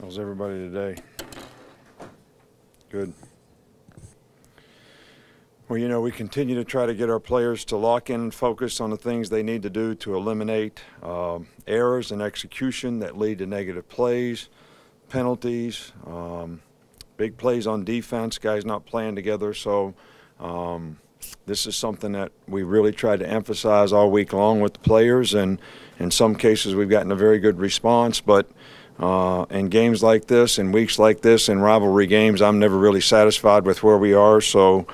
How's everybody today? Good. Well, you know, we continue to try to get our players to lock in and focus on the things they need to do to eliminate errors in execution that lead to negative plays, penalties, big plays on defense, guys not playing together. So this is something that we really tried to emphasize all week long with the players, and in some cases we've gotten a very good response. But in games like this, in weeks like this, in rivalry games, I'm never really satisfied with where we are. So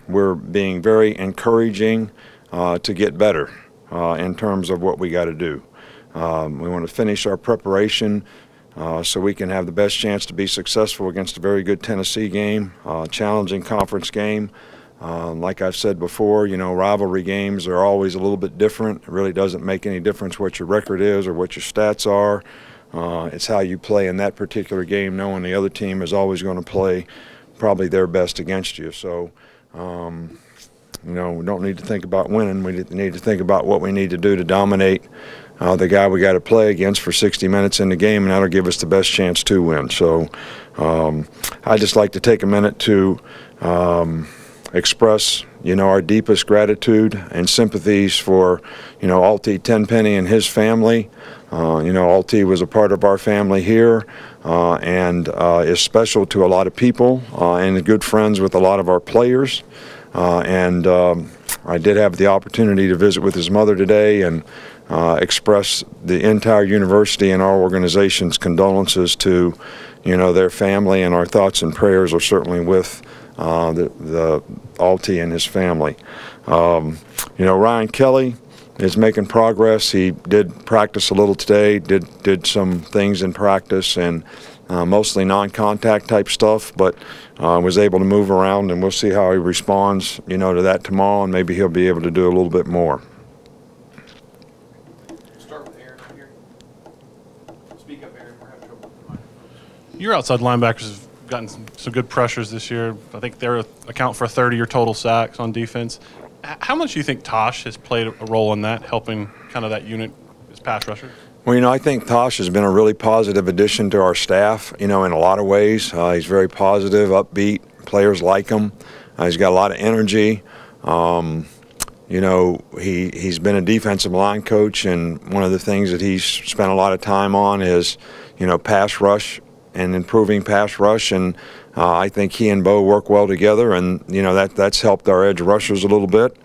we're being very encouraging to get better in terms of what we got to do. We want to finish our preparation so we can have the best chance to be successful against a very good Tennessee game, challenging conference game. Like I've said before, you know, rivalry games are always a little bit different. It really doesn't make any difference what your record is or what your stats are. It's how you play in that particular game, knowing the other team is always going to play probably their best against you. So, you know, we don't need to think about winning. We need to think about what we need to do to dominate the guy we got to play against for 60 minutes in the game, and that'll give us the best chance to win. So I'd just like to take a minute to express, you know, our deepest gratitude and sympathies for, you know, Alti Tenpenny and his family. You know, Alti was a part of our family here and is special to a lot of people and good friends with a lot of our players. I did have the opportunity to visit with his mother today and express the entire university and our organization's condolences to, you know, their family, and our thoughts and prayers are certainly with the Alti and his family. You know, Ryan Kelly is making progress. He did practice a little today, did some things in practice, and mostly non-contact type stuff, but was able to move around, and we'll see how he responds, you know, to that tomorrow, and maybe he'll be able to do a little bit more. Start with Aaron here. Speak up, Aaron. We're having trouble with the microphone. Your outside linebackers have gotten some good pressures this year. I think they account for 30 of your total sacks on defense. How much do you think Tosh has played a role in that, helping kind of that unit as pass rusher? Well, you know, I think Tosh has been a really positive addition to our staff, you know, in a lot of ways. He's very positive, upbeat. Players like him. He's got a lot of energy. You know, he's been a defensive line coach, and one of the things that he's spent a lot of time on is, you know, pass rush and improving pass rush, and I think he and Bo work well together, and you know that's helped our edge rushers a little bit.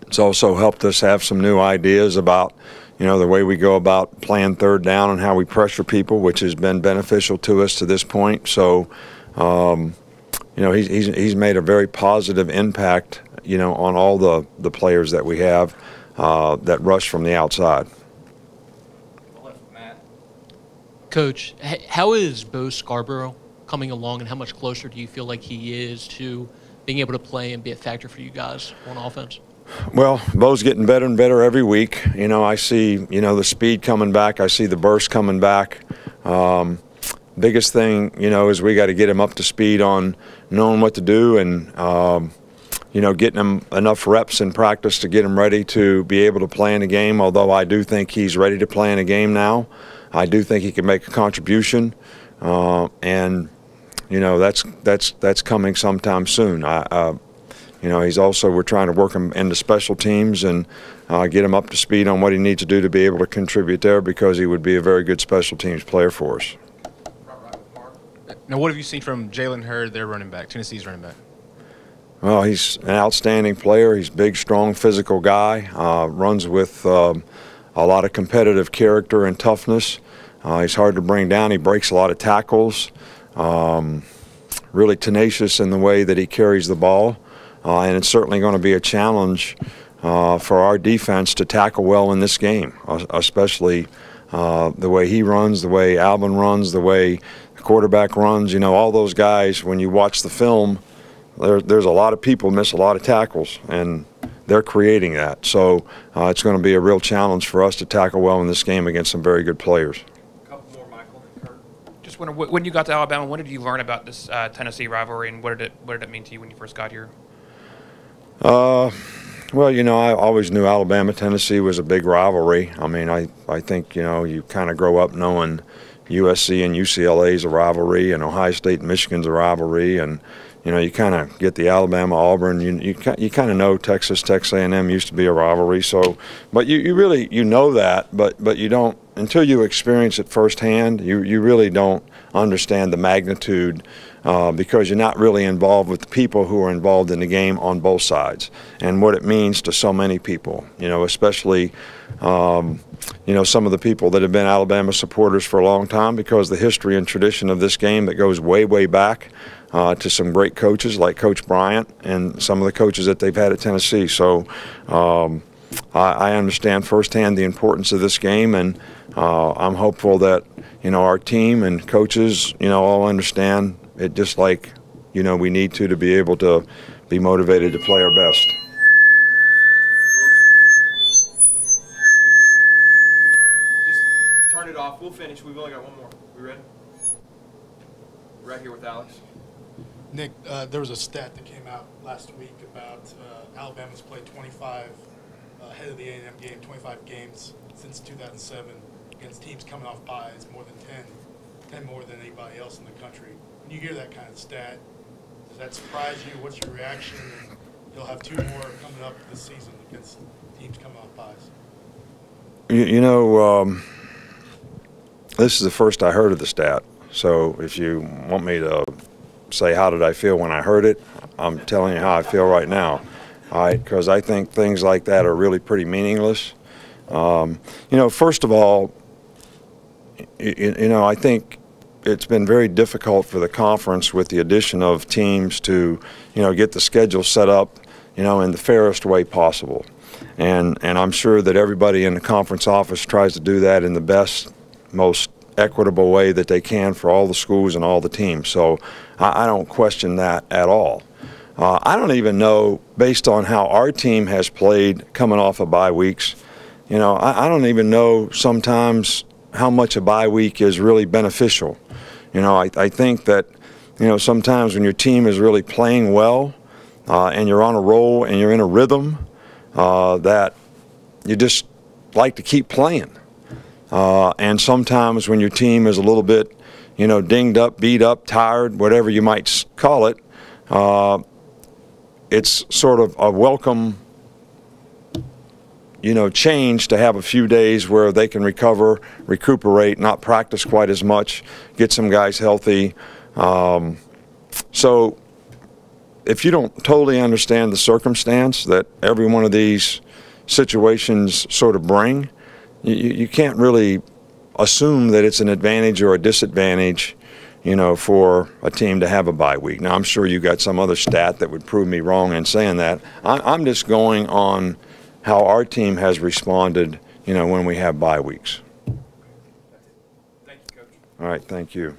It's also helped us have some new ideas about, you know, the way we go about playing third down and how we pressure people, which has been beneficial to us to this point. So, you know, he's made a very positive impact, you know, on all the players that we have that rush from the outside. Coach, how is Bo Scarborough coming along, and how much closer do you feel like he is to being able to play and be a factor for you guys on offense? Well, Bo's getting better and better every week. You know, I see, you know, the speed coming back. I see the burst coming back. Biggest thing, you know, is we got to get him up to speed on knowing what to do, and you know, getting him enough reps in practice to get him ready to be able to play in a game. Although I do think he's ready to play in a game now. I do think he can make a contribution, and you know that's coming sometime soon. You know, we're trying to work him into special teams and get him up to speed on what he needs to do to be able to contribute there, because he would be a very good special teams player for us. Now, what have you seen from Jalen Hurd, their running back, Tennessee's running back? Well, he's an outstanding player. He's a big, strong, physical guy. Runs with a lot of competitive character and toughness. He's hard to bring down. He breaks a lot of tackles. Really tenacious in the way that he carries the ball. And it's certainly going to be a challenge for our defense to tackle well in this game, especially the way he runs, the way Alvin runs, the way the quarterback runs. You know, all those guys, when you watch the film, there's a lot of people miss a lot of tackles, and they're creating that. So it's going to be a real challenge for us to tackle well in this game against some very good players. A couple more, Michael and Kurt. Just when you got to Alabama, when did you learn about this Tennessee rivalry, and what did it mean to you when you first got here? Well, you know, I always knew Alabama-Tennessee was a big rivalry. I mean, I think, you know, you kind of grow up knowing USC and UCLA is a rivalry, and Ohio State and Michigan's a rivalry, and you know, you kind of get the Alabama-Auburn. You kind of know Texas A&M used to be a rivalry. So, but you really know that, but you don't until you experience it firsthand. You really don't understand the magnitude because you're not really involved with the people who are involved in the game on both sides and what it means to so many people. You know, especially you know, some of the people that have been Alabama supporters for a long time because the history and tradition of this game that goes way back to some great coaches like Coach Bryant and some of the coaches that they've had at Tennessee. So I understand firsthand the importance of this game, and I'm hopeful that, you know, our team and coaches, you know, all understand it just like, you know, we need to be able to be motivated to play our best. Turn it off. We'll finish. We've only got one more. We ready? Right here with Alex. Nick, there was a stat that came out last week about Alabama's played 25 ahead of the A&M game, 25 games since 2007 against teams coming off byes, more than 10 more than anybody else in the country. When you hear that kind of stat, does that surprise you? What's your reaction? And you'll have 2 more coming up this season against teams coming off byes. You know, this is the first I heard of the stat. So if you want me to say how did I feel when I heard it, I'm telling you how I feel right now. All right, because I think things like that are really pretty meaningless. You know, first of all, you know, I think it's been very difficult for the conference with the addition of teams to, you know, get the schedule set up, you know, in the fairest way possible. And I'm sure that everybody in the conference office tries to do that in the best, most equitable way that they can for all the schools and all the teams. So I don't question that at all. I don't even know, based on how our team has played coming off of bye weeks, you know, I don't even know sometimes how much a bye week is really beneficial. You know, I think that, you know, sometimes when your team is really playing well and you're on a roll and you're in a rhythm, that you just like to keep playing. And sometimes when your team is a little bit, you know, dinged up, beat up, tired, whatever you might call it, it's sort of a welcome, you know, change to have a few days where they can recover, recuperate, not practice quite as much, get some guys healthy. So if you don't totally understand the circumstance that every one of these situations sort of bring, you can't really assume that it's an advantage or a disadvantage, you know, for a team to have a bye week. Now, I'm sure you got some other stat that would prove me wrong in saying that. I'm just going on how our team has responded, you know, when we have bye weeks. Thank you, Coach. All right, thank you.